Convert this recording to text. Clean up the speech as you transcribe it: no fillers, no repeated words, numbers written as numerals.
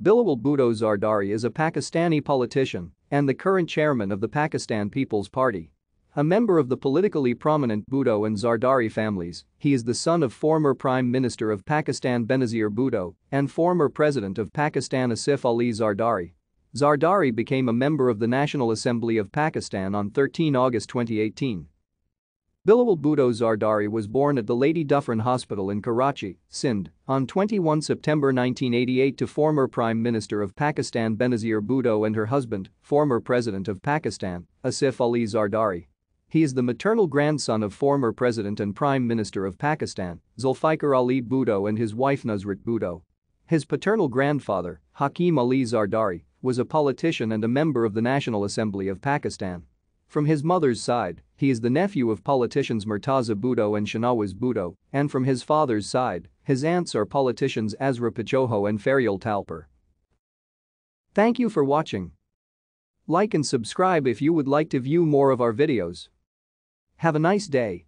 Bilawal Bhutto Zardari is a Pakistani politician and the current chairman of the Pakistan People's Party. A member of the politically prominent Bhutto and Zardari families, he is the son of former Prime Minister of Pakistan Benazir Bhutto and former President of Pakistan Asif Ali Zardari. Zardari became a member of the National Assembly of Pakistan on 13 August 2018. Bilawal Bhutto Zardari was born at the Lady Dufferin Hospital in Karachi, Sindh, on 21 September 1988 to former Prime Minister of Pakistan Benazir Bhutto and her husband, former President of Pakistan, Asif Ali Zardari. He is the maternal grandson of former President and Prime Minister of Pakistan, Zulfikar Ali Bhutto and his wife Nusrat Bhutto. His paternal grandfather, Hakim Ali Zardari, was a politician and a member of the National Assembly of Pakistan. From his mother's side, he is the nephew of politicians Murtaza Bhutto and Shanawaz Bhutto, and from his father's side, his aunts are politicians Azra Pachoho and Farial Talper. Thank you for watching. Like and subscribe if you would like to view more of our videos. Have a nice day.